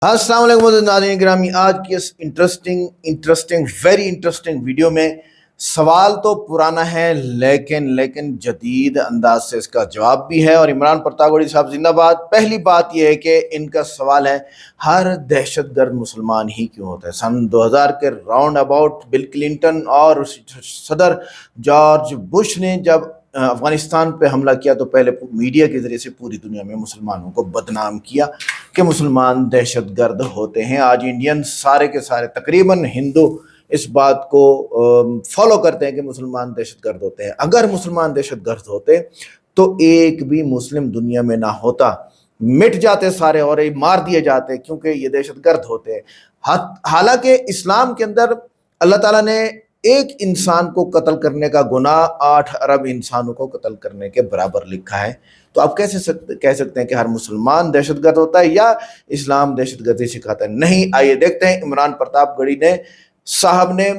अस्सलाम वालेकुम नाज़रीन गिरामी। आज की इस वेरी इंटरेस्टिंग वीडियो में सवाल तो पुराना है लेकिन जदीद अंदाज से इसका जवाब भी है। और इमरान प्रतापगढ़ी साहब जिंदाबाद। पहली बात यह है कि इनका सवाल है, हर दहशतगर्द मुसलमान ही क्यों होता है। सन 2000 के राउंड अबाउट बिल क्लिंटन और सदर जॉर्ज बुश ने जब अफगानिस्तान पे हमला किया तो पहले मीडिया के जरिए से पूरी दुनिया में मुसलमानों को बदनाम किया कि मुसलमान दहशतगर्द होते हैं। आज इंडियन सारे के सारे तकरीबन हिंदू इस बात को फॉलो करते हैं कि मुसलमान दहशतगर्द होते हैं। अगर मुसलमान दहशतगर्द होते तो एक भी मुस्लिम दुनिया में ना होता, मिट जाते सारे और ये मार दिए जाते क्योंकि ये दहशतगर्द होते हैं। हालांकि इस्लाम के अंदर अल्लाह ताला ने एक इंसान को कत्ल करने का गुनाह 8 अरब इंसानों को कत्ल करने के बराबर लिखा है। तो आप कैसे कह सकते हैं कि हर मुसलमान दहशतगर्द होता है या इस्लाम दहशतगर्दी सिखाता है? नहीं। आइए देखते हैं इमरान प्रतापगढ़ी ने साहब ने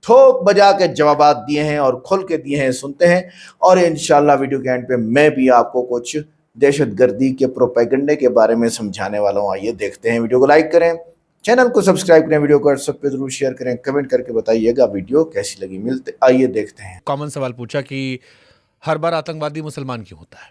ठोक बजा के जवाब दिए हैं और खुल के दिए हैं, सुनते हैं। और इंशाल्लाह वीडियो के एंड पे मैं भी आपको कुछ दहशतगर्दी के प्रोपेगेंडे के बारे में समझाने वाला हूँ। आइए देखते हैं। वीडियो को लाइक करें, चैनल को सब्सक्राइब करें, वीडियो को सब पे जरूर शेयर करें, कमेंट करके बताइएगा वीडियो कैसी लगी। मिलते आइए देखते हैं। कॉमन सवाल पूछा कि हर बार आतंकवादी मुसलमान क्यों होता है,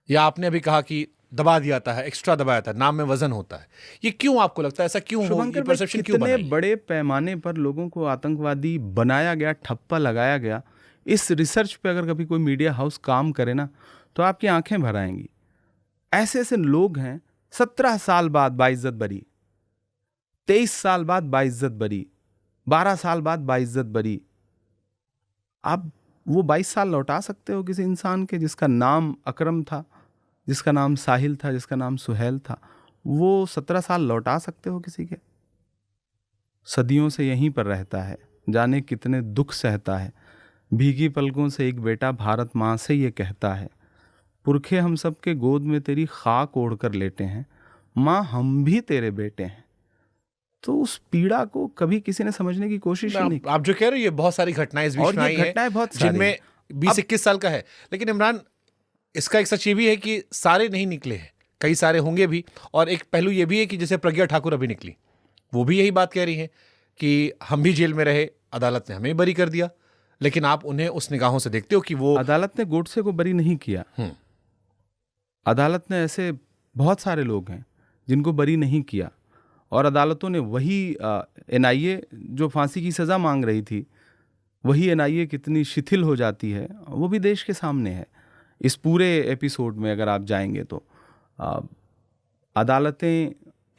या आपने अभी कहा कि दबा दिया था, एक्स्ट्रा दबाया था, नाम में वजन होता है। ये क्यों आपको लगता है, ऐसा क्यों हो, ये परसेप्शन क्यों बना? कितने बड़े पैमाने पर लोगों को आतंकवादी बनाया गया, ठप्पा लगाया गया। इस रिसर्च पे अगर कभी कोई मीडिया हाउस काम करे ना तो आपकी आंखें भर आएंगी। ऐसे ऐसे लोग हैं, 17 साल बाद बाइज्जत बरी, 23 साल बाद बाइज्जत बरी, 12 साल बाद बाइज्जत बरी। आप वो 22 साल लौटा सकते हो किसी इंसान के जिसका नाम अकरम था, जिसका नाम साहिल था, जिसका नाम सुहेल था? वो 17 साल लौटा सकते हो किसी के? सदियों से यहीं पर रहता है, जाने कितने दुख सहता है। भीगी पलकों से एक बेटा भारत माँ से ये कहता है, पुरखे हम सब के गोद में तेरी खाक ओढ़ कर लेटे हैं, माँ हम भी तेरे बेटे हैं। तो उस पीड़ा को कभी किसी ने समझने की कोशिश ही नहीं की। आप जो कह रहे हो, ये बहुत सारी घटनाएं इस बीच में आई हैं, घटनाएं बहुत जिनमें 20-21 साल का है। लेकिन इमरान, इसका एक सच ये भी है कि सारे नहीं निकले हैं, कई सारे होंगे भी। और एक पहलू ये भी है कि जैसे प्रज्ञा ठाकुर अभी निकली, वो भी यही बात कह रही है कि हम भी जेल में रहे, अदालत ने हमें बरी कर दिया। लेकिन आप उन्हें उस निगाहों से देखते हो कि वो अदालत ने गोडसे को बरी नहीं किया। अदालत ने ऐसे बहुत सारे लोग हैं जिनको बरी नहीं किया, और अदालतों ने वही एनआईए जो फांसी की सज़ा मांग रही थी, वही एनआईए कितनी शिथिल हो जाती है वो भी देश के सामने है। इस पूरे एपिसोड में अगर आप जाएंगे तो अदालतें,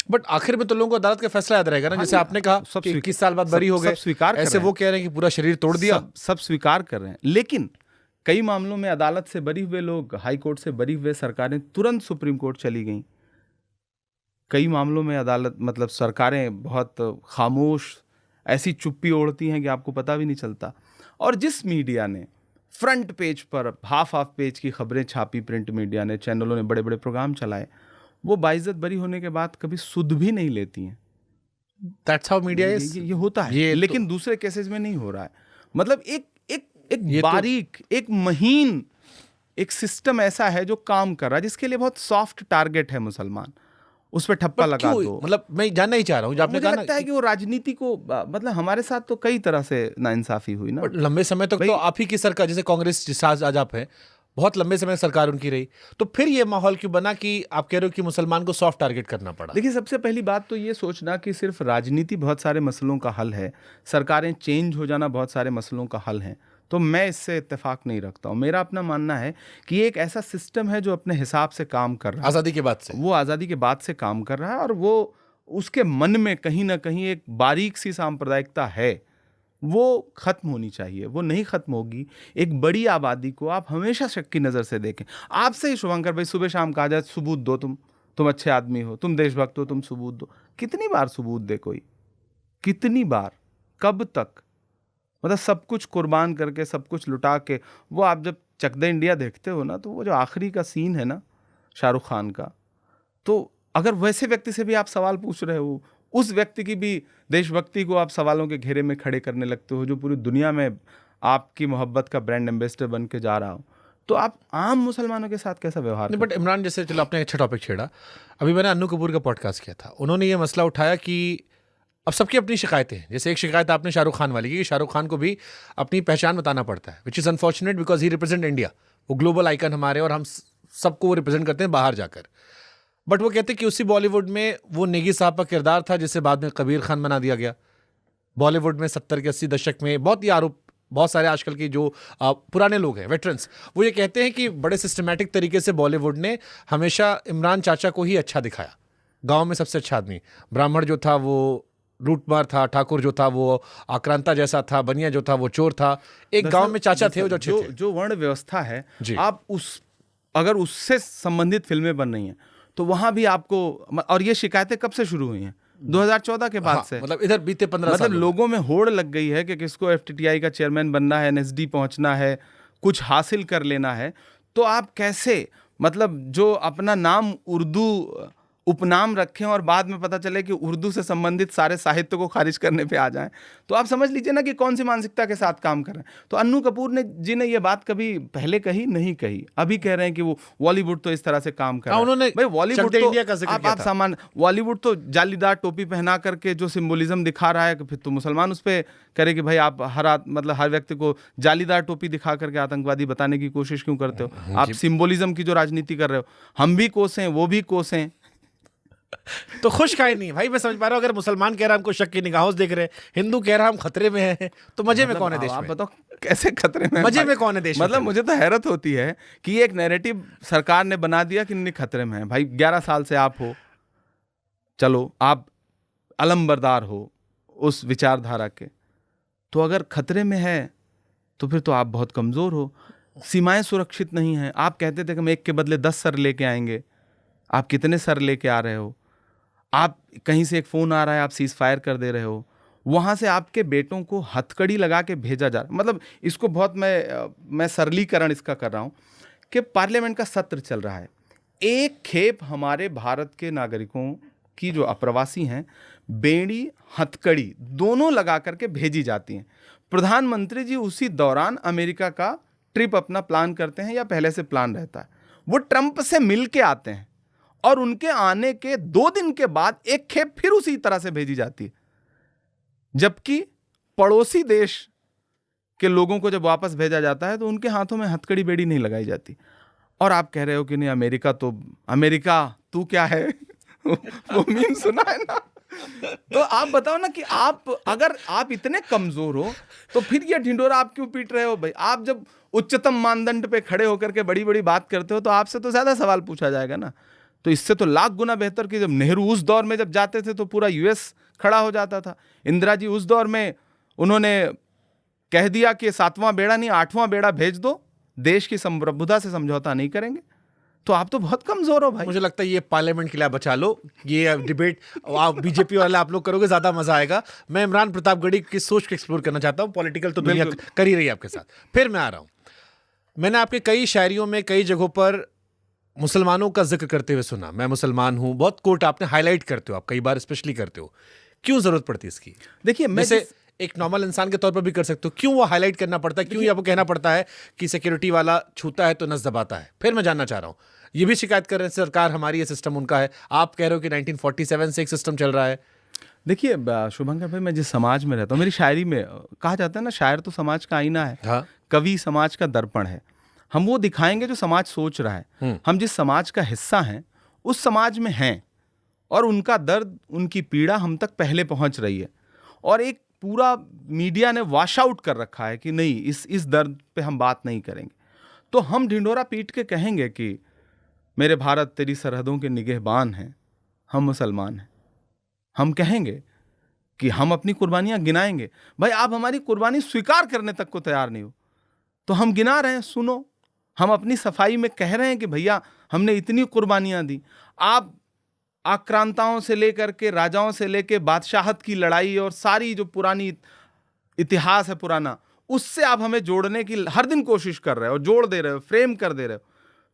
बट आखिर में तो लोगों को अदालत का फैसला याद रहेगा ना। जैसे आपने कहा सब 21 साल बाद बरी हो गए, स्वीकार कर ऐसे वो कह रहे हैं कि पूरा शरीर तोड़ दिया। सब स्वीकार कर रहे हैं। लेकिन कई मामलों में अदालत से बरी हुए लोग, हाई कोर्ट से बरी हुए सरकारें तुरंत सुप्रीम कोर्ट चली गईं। कई मामलों में अदालत मतलब सरकारें बहुत खामोश, ऐसी चुप्पी ओढ़ती हैं कि आपको पता भी नहीं चलता। और जिस मीडिया ने फ्रंट पेज पर हाफ पेज की खबरें छापी, प्रिंट मीडिया ने, चैनलों ने बड़े बड़े प्रोग्राम चलाए, वो बाइज्जत बरी होने के बाद कभी सुध भी नहीं लेती हैं। That's how media is. ये होता है, लेकिन दूसरे केसेस में नहीं हो रहा है। मतलब एक बारीक, एक महीन एक सिस्टम ऐसा है जो काम कर रहा है, जिसके लिए बहुत सॉफ्ट टारगेट है मुसलमान, उस पर ठप्पा लगा दो। मतलब मैं जानना ही चाह रहा हूँ, मुझे लगता है कि वो राजनीति को, मतलब हमारे साथ तो कई तरह से नाइंसाफी हुई ना। लंबे समय तक तो आप ही की सरकार, जैसे कांग्रेस जिस आज आप है, बहुत लंबे समय सरकार उनकी रही, तो फिर ये माहौल क्यों बना कि आप कह रहे हो कि मुसलमान को सॉफ्ट टारगेट करना पड़ा? देखिए, सबसे पहली बात तो ये सोचना कि सिर्फ राजनीति बहुत सारे मसलों का हल है, सरकारें चेंज हो जाना बहुत सारे मसलों का हल है, तो मैं इससे इत्तेफाक नहीं रखता हूँ। मेरा अपना मानना है कि ये एक ऐसा सिस्टम है जो अपने हिसाब से काम कर रहा है। आज़ादी के बाद से वो आज़ादी के बाद से काम कर रहा है, और वो उसके मन में कहीं ना कहीं एक बारीक सी सांप्रदायिकता है, वो खत्म होनी चाहिए। वो नहीं खत्म होगी। एक बड़ी आबादी को आप हमेशा शक की नज़र से देखें। आपसे ही शुभंकर भाई सुबह शाम कहा जाए सबूत दो, तुम अच्छे आदमी हो, तुम देशभक्त हो, तुम सबूत दो। कितनी बार सबूत दे कोई? कितनी बार? कब तक? मतलब सब कुछ कुर्बान करके, सब कुछ लुटा के। वो आप जब चक दे इंडिया देखते हो ना, तो वो जो आखिरी का सीन है ना शाहरुख खान का, तो अगर वैसे व्यक्ति से भी आप सवाल पूछ रहे हो, उस व्यक्ति की भी देशभक्ति को आप सवालों के घेरे में खड़े करने लगते हो, जो पूरी दुनिया में आपकी मोहब्बत का ब्रांड एम्बेसडर बन के जा रहा हो, तो आप आम मुसलमानों के साथ कैसा व्यवहार नहीं, बट इमरान जैसे, चलो आपने अच्छा टॉपिक छेड़ा। अभी मैंने अन्नू कपूर का पॉडकास्ट किया था, उन्होंने ये मसला उठाया कि अब सबकी अपनी शिकायतें हैं। जैसे एक शिकायत आपने शाहरुख खान वाली की, कि शाहरुख खान को भी अपनी पहचान बताना पड़ता है, which is unfortunate because he represent India. वो ग्लोबल आइकन हमारे, और हम सबको वो रिप्रेजेंट करते हैं बाहर जाकर। बट वो कहते हैं कि उसी बॉलीवुड में वो नेगी साहब का किरदार था, जिसे बाद में कबीर खान बना दिया गया। बॉलीवुड में 70 के 80 दशक में बहुत ही आरोप, बहुत सारे आजकल के जो पुराने लोग हैं, वेटरन्स, वो ये कहते हैं कि बड़े सिस्टमैटिक तरीके से बॉलीवुड ने हमेशा इमरान चाचा को ही अच्छा दिखाया। गांव में सबसे अच्छा आदमी, ब्राह्मण जो था वो लूटमार था, ठाकुर जो था वो आक्रांता जैसा था, बनिया जो था वो चोर था। एक गांव में चाचा थे वो जो अच्छे थे। जो वर्ण व्यवस्था है, जी। आप अगर उससे संबंधित फिल्में बन रही हैं तो वहां भी आपको, और ये शिकायतें कब से शुरू हुई हैं? 2014 के बाद हाँ, से। मतलब इधर बीते 15 मतलब साल लोगों में होड़ लग गई है कि किसको एफटीटीआई का चेयरमैन बनना है, एनएसडी पहुंचना है, कुछ हासिल कर लेना है। तो आप कैसे, मतलब जो अपना नाम उर्दू उपनाम रखें और बाद में पता चले कि उर्दू से संबंधित सारे साहित्य को खारिज करने पे आ जाएं, तो आप समझ लीजिए ना कि कौन सी मानसिकता के साथ काम कर रहे हैं। तो अन्नू कपूर जी ने ये बात कभी पहले कही नहीं कही, अभी कह रहे हैं कि वो बॉलीवुड तो इस तरह से काम कर रहा है। उन्होंने भाई बॉलीवुड चकते तो इंडिया का जिक्र किया आप था। सामान, बॉलीवुड तो जालीदार टोपी पहना करके जो सिंबोलिज्म दिखा रहा है, कि फिर तो मुसलमान उस पर करे कि भाई आप मतलब हर व्यक्ति को जालीदार टोपी दिखा करके आतंकवादी बताने की कोशिश क्यों करते हो? आप सिंबोलिज्म की जो राजनीति कर रहे हो, हम भी कोसें वो भी कोसें। तो खुश काहे नहीं भाई? मैं समझ पा रहा हूँ, अगर मुसलमान कह रहा है हमको शक की निगाहों से देख रहे हैं, हिंदू कह रहा है हम खतरे में हैं, तो मजे में कौन है देश आप में? बताओ कैसे खतरे में? मजे में कौन है देश में? मतलब मुझे तो हैरत होती है कि ये एक नैरेटिव सरकार ने बना दिया कि नहीं खतरे में है। भाई 11 साल से आप हो, चलो आप अलंबरदार हो उस विचारधारा के, तो अगर खतरे में है तो फिर तो आप बहुत कमजोर हो। सीमाएं सुरक्षित नहीं हैं। आप कहते थे कि हम एक के बदले 10 सर लेके आएंगे, आप कितने सर लेके आ रहे हो? आप कहीं से एक फोन आ रहा है, आप सीज फायर कर दे रहे हो। वहां से आपके बेटों को हथकड़ी लगा के भेजा जा रहा है। मतलब इसको बहुत मैं सरलीकरण इसका कर रहा हूं कि पार्लियामेंट का सत्र चल रहा है, एक खेप हमारे भारत के नागरिकों की जो अप्रवासी हैं, बेड़ी हथकड़ी दोनों लगा करके भेजी जाती हैं। प्रधानमंत्री जी उसी दौरान अमेरिका का ट्रिप अपना प्लान करते हैं, या पहले से प्लान रहता है, वो ट्रंप से मिल के आते हैं, और उनके आने के 2 दिन के बाद एक खेप फिर उसी तरह से भेजी जाती है। जबकि पड़ोसी देश के लोगों को जब वापस भेजा जाता है तो उनके हाथों में हथकड़ी बेड़ी नहीं लगाई जाती। और आप कह रहे हो कि नहीं अमेरिका तू क्या है? वो मीम सुना है ना? तो आप बताओ ना कि अगर आप इतने कमजोर हो तो फिर ये ढिंडोरा आप क्यों पीट रहे हो? भाई आप जब उच्चतम मानदंड पे खड़े होकर के बड़ी बड़ी बात करते हो तो आपसे तो ज्यादा सवाल पूछा जाएगा ना। तो इससे तो लाख गुना बेहतर कि जब नेहरू उस दौर में जब जाते थे तो पूरा यूएस खड़ा हो जाता था। इंदिरा जी उस दौर में उन्होंने कह दिया कि 7वां बेड़ा नहीं 8वां बेड़ा भेज दो, देश की संप्रभुता से समझौता नहीं करेंगे। तो आप तो बहुत कमजोर हो भाई। मुझे लगता है ये पार्लियामेंट के लिए बचा लो, ये डिबेट आप बीजेपी वाले आप लोग करोगे, ज्यादा मजा आएगा। मैं इमरान प्रतापगढ़ी की सोच को एक्सप्लोर करना चाहता हूँ। पॉलिटिकल तो दुनिया कर ही रही है आपके साथ। फिर मैं आ रहा हूँ, मैंने आपके कई शायरियों में कई जगहों पर मुसलमानों का जिक्र करते हुए सुना। मैं मुसलमान हूं, बहुत कोट आपने हाईलाइट करते हो, आप कई बार स्पेशली करते हो। क्यों जरूरत पड़ती है इसकी? देखिए मैं एक नॉर्मल इंसान के तौर पर भी कर सकते हो, क्यों वो हाईलाइट करना पड़ता है? क्यों ये आपको कहना पड़ता है कि सिक्योरिटी वाला छूता है तो नस दबाता है? फिर मैं जानना चाह रहा हूं, ये भी शिकायत कर रहे हैं सरकार हमारी, ये सिस्टम उनका है। आप कह रहे हो कि 1947 से एक सिस्टम चल रहा है। देखिए शुभंकर भाई, मैं जिस समाज में रहता हूँ, मेरी शायरी में कहा जाता है ना, शायर तो समाज का आईना है। हाँ। कवि समाज का दर्पण है। हम वो दिखाएंगे जो समाज सोच रहा है। हम जिस समाज का हिस्सा हैं उस समाज में हैं, और उनका दर्द उनकी पीड़ा हम तक पहले पहुंच रही है। और एक पूरा मीडिया ने वॉश आउट कर रखा है कि नहीं, इस दर्द पे हम बात नहीं करेंगे। तो हम ढिंढोरा पीट के कहेंगे कि मेरे भारत तेरी सरहदों के निगहबान हैं, हम मुसलमान हैं। हम कहेंगे कि हम अपनी कुर्बानियां गिनाएंगे। भाई आप हमारी कुर्बानी स्वीकार करने तक को तैयार नहीं हो तो हम गिना रहे हैं, सुनो। हम अपनी सफाई में कह रहे हैं कि भैया हमने इतनी कुर्बानियां दी। आप आक्रांताओं से लेकर के राजाओं से लेकर बादशाहत की लड़ाई और सारी जो पुरानी इतिहास है पुराना, उससे आप हमें जोड़ने की हर दिन कोशिश कर रहे हो, जोड़ दे रहे हो, फ्रेम कर दे रहे हो।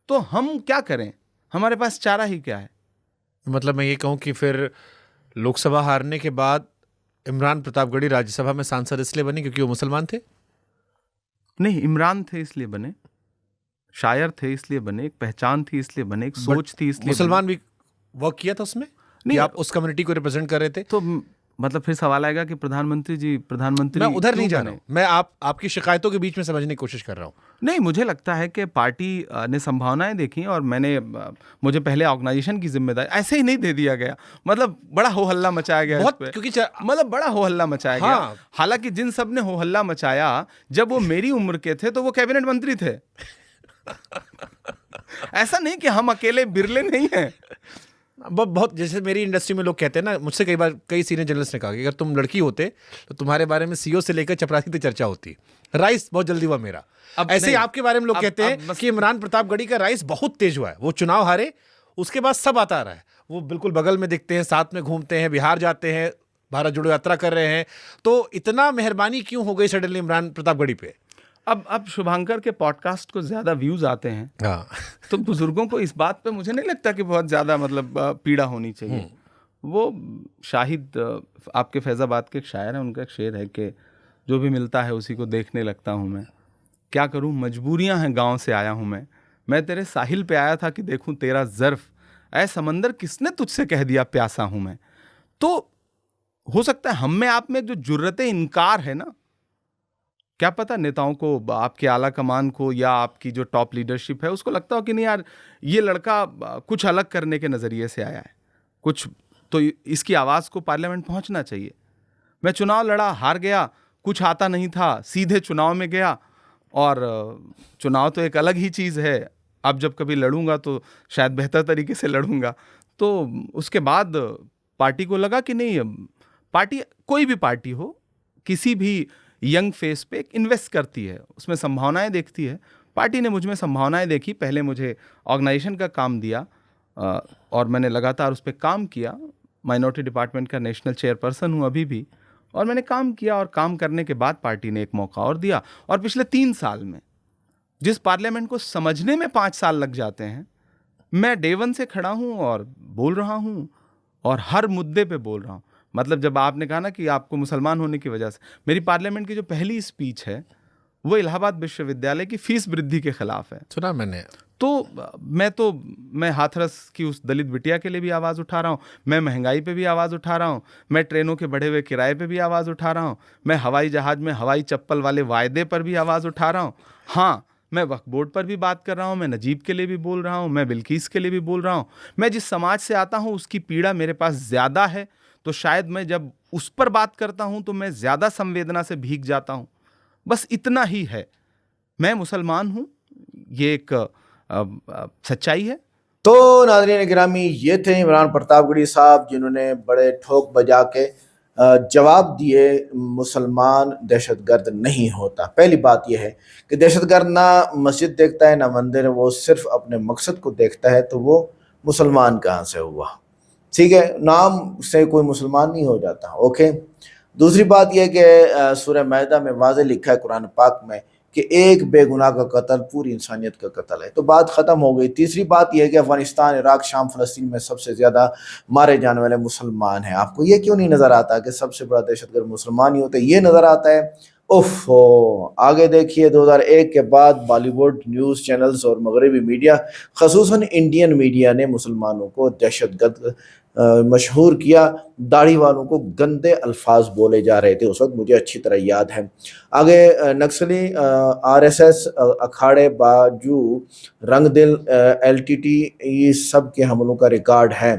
तो हम क्या करें? हमारे पास चारा ही क्या है? मतलब मैं ये कहूं कि फिर लोकसभा हारने के बाद इमरान प्रतापगढ़ी राज्यसभा में सांसद इसलिए बने क्योंकि वो मुसलमान थे? नहीं, इमरान थे इसलिए बने, शायर थे इसलिए बने, एक पहचान थी इसलिए बने, एक सोच थी इसलिए मुसलमान भी वर्क किया था उसमें, नहीं, कि आप उस कम्युनिटी को रिप्रेजेंट कर रहे थे? तो मतलब फिर सवाल आएगा कि प्रधानमंत्री मैं उधर क्यों नहीं जा बने? रहा हूँ, मैं आपकी शिकायतों के बीच में समझने की कोशिश कर रहा हूँ। नहीं, मुझे लगता है कि पार्टी ने संभावनाएं देखी और मुझे पहले ऑर्गेनाइजेशन की जिम्मेदारी ऐसे ही नहीं दे दिया गया। मतलब बड़ा हो हल्ला मचाया गया बहुत, इस पे। क्योंकि मतलब बड़ा हो हल्ला मचाया हाँ। गया। हालांकि जिन सब ने हो हल्ला मचाया, जब वो मेरी उम्र के थे तो वो कैबिनेट मंत्री थे। ऐसा नहीं कि हम अकेले बिरले नहीं हैं। बहुत, जैसे मेरी इंडस्ट्री में लोग कहते हैं ना, मुझसे कई बार कई सीनियर जर्नलिस्ट ने कहा कि अगर तुम लड़की होते तो तुम्हारे बारे में सीईओ से लेकर चपरासी तक चर्चा होती। राइस बहुत जल्दी हुआ मेरा। अब ऐसे ही नहीं, आपके बारे में लोग कहते हैं कि इमरान प्रतापगढ़ी का राइस बहुत तेज हुआ है, वो चुनाव हारे उसके बाद सब आता रहा है, वो बिल्कुल बगल में दिखते हैं, साथ में घूमते हैं, बिहार जाते हैं, भारत जोड़ो यात्रा कर रहे हैं, तो इतना मेहरबानी क्यों हो गई सडनली इमरान प्रतापगढ़ी पे? अब शुभांकर के पॉडकास्ट को ज्यादा व्यूज आते हैं, हाँ। तो बुजुर्गों को इस बात पे मुझे नहीं लगता कि बहुत ज्यादा मतलब पीड़ा होनी चाहिए। वो शाहिद आपके फैजाबाद के एक शायर हैं, उनका एक शेर है कि जो भी मिलता है उसी को देखने लगता हूँ मैं, क्या करूँ मजबूरियाँ हैं, गाँव से आया हूँ मैं तेरे साहिल पे आया था कि देखूँ तेरा ज़र्फ, ऐ समंदर किसने तुझसे कह दिया प्यासा हूँ मैं। तो हो सकता है हम में आप में जो जुर्रते इनकार है ना, क्या पता नेताओं को, आपके आला कमान को या आपकी जो टॉप लीडरशिप है उसको लगता हो कि नहीं यार ये लड़का कुछ अलग करने के नज़रिए से आया है, कुछ तो इसकी आवाज़ को पार्लियामेंट पहुंचना चाहिए। मैं चुनाव लड़ा, हार गया, कुछ आता नहीं था, सीधे चुनाव में गया, और चुनाव तो एक अलग ही चीज़ है। अब जब कभी लड़ूंगा तो शायद बेहतर तरीके से लड़ूंगा। तो उसके बाद पार्टी को लगा कि नहीं, पार्टी कोई भी पार्टी हो, किसी भी यंग फेस पे इन्वेस्ट करती है, उसमें संभावनाएं देखती है। पार्टी ने मुझ में संभावनाएं देखी, पहले मुझे ऑर्गेनाइजेशन का काम दिया और मैंने लगातार उस पर काम किया। माइनॉरिटी डिपार्टमेंट का नेशनल चेयरपर्सन हूँ अभी भी, और मैंने काम किया, और काम करने के बाद पार्टी ने एक मौका और दिया। और पिछले 3 साल में जिस पार्लियामेंट को समझने में 5 साल लग जाते हैं, मैं डे 1 से खड़ा हूँ और बोल रहा हूँ, और हर मुद्दे पे बोल रहा हूँ। मतलब जब आपने कहा ना कि आपको मुसलमान होने की वजह से, मेरी पार्लियामेंट की जो पहली स्पीच है वो इलाहाबाद विश्वविद्यालय की फीस वृद्धि के खिलाफ है। सुना मैंने। तो मैं हाथरस की उस दलित बिटिया के लिए भी आवाज़ उठा रहा हूँ, मैं महंगाई पे भी आवाज़ उठा रहा हूँ, मैं ट्रेनों के बढ़े हुए किराए पे भी आवाज़ उठा रहा हूँ, मैं हवाई जहाज़ में हवाई चप्पल वाले वायदे पर भी आवाज़ उठा रहा हूँ। हाँ, मैं वक्फ बोर्ड पर भी बात कर रहा हूँ, मैं नजीब के लिए भी बोल रहा हूँ, मैं बिल्किस के लिए भी बोल रहा हूँ। मैं जिस समाज से आता हूँ उसकी पीड़ा मेरे पास ज़्यादा है, तो शायद मैं जब उस पर बात करता हूँ तो मैं ज़्यादा संवेदना से भीग जाता हूँ। बस इतना ही है। मैं मुसलमान हूँ, ये एक सच्चाई है। तो नाज़रीन गिरामी, ये थे इमरान प्रतापगढ़ी साहब, जिन्होंने बड़े ठोक बजा के जवाब दिए मुसलमान दहशतगर्द नहीं होता। पहली बात यह है कि दहशतगर्द ना मस्जिद देखता है ना मंदिर, वो सिर्फ अपने मकसद को देखता है, तो वो मुसलमान कहाँ से हुआ? ठीक है, नाम से कोई मुसलमान नहीं हो जाता। ओके। दूसरी बात यह कि सूरह माइदा में वाज़े लिखा है कुरान पाक में कि एक बेगुनाह का कत्ल पूरी इंसानियत का कत्ल है, तो बात ख़त्म हो गई। तीसरी बात यह है कि अफगानिस्तान, इराक, शाम, फ़लस्तीन में सबसे ज़्यादा मारे जाने वाले मुसलमान हैं। आपको ये क्यों नहीं नज़र आता कि सबसे बड़ा दहशतगर्द मुसलमान ही होते? ये नज़र आता है। ओफो, आगे देखिए, 2001 के बाद बॉलीवुड न्यूज़ चैनल्स और मगरबी मीडिया, ख़ुसूसन इंडियन मीडिया ने मुसलमानों को दहशतगर्द मशहूर किया। दाढ़ी वालों को गंदे अल्फाज बोले जा रहे थे उस वक्त, मुझे अच्छी तरह याद है। आगे नक्सली, RSS, अखाड़े, बाजू, रंगदिल, LTT, ये सब के हमलों का रिकॉर्ड है,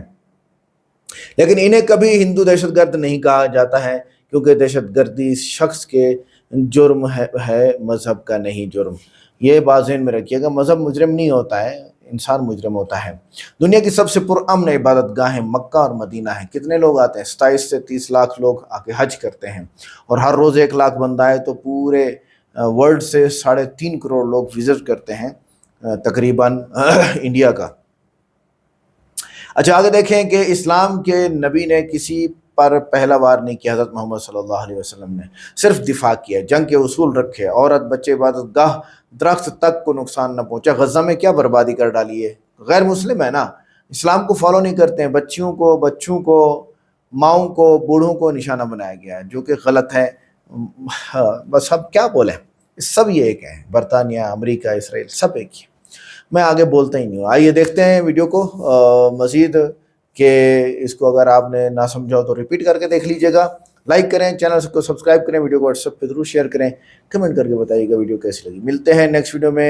लेकिन इन्हें कभी हिंदू दहशतगर्द नहीं कहा जाता है, क्योंकि दहशतगर्दी शख्स के जुर्म है, मजहब का नहीं जुर्म। ये बात ज़हन में रखिएगा, मजहब मुजरिम नहीं होता है, इंसान मुजरिम होता है। दुनिया की सबसे पुरअमन इबादत गाहें मक्का और मदीना है। कितने लोग आते हैं? 27 से 30 लाख लोग आके हज करते हैं, और हर रोज़ 1 लाख बंदा है, तो पूरे वर्ल्ड से 3.5 करोड़ लोग विजिट करते हैं तकरीबन इंडिया का। अच्छा, आगे देखें कि इस्लाम के नबी ने किसी पर पहला वार नहीं किया। हज़रत मोहम्मद सल्लल्लाहु अलैहि वसल्लम ने सिर्फ दिफा किया, जंग के उसूल रखे, औरत, बच्चे, इबादत गाह, दरख्त तक को नुकसान न पहुंचा। गज़ा में क्या बर्बादी कर डाली है? गैर मुस्लिम है ना, इस्लाम को फॉलो नहीं करते हैं, बच्चों को, माओं को, बूढ़ों को निशाना बनाया गया है, जो कि गलत है। बस अब क्या बोले, सब ये एक है, बरतानिया, अमेरिका, इसराइल सब एक ही। मैं आगे बोलता ही नहीं हूँ। आइए देखते हैं वीडियो को मज़ीद, कि इसको अगर आपने ना समझा हो तो रिपीट करके देख लीजिएगा। लाइक करें, चैनल को सब्सक्राइब करें, वीडियो को व्हाट्सएप पे जरूर शेयर करें, कमेंट करके बताइएगा वीडियो कैसी लगी। मिलते हैं नेक्स्ट वीडियो में।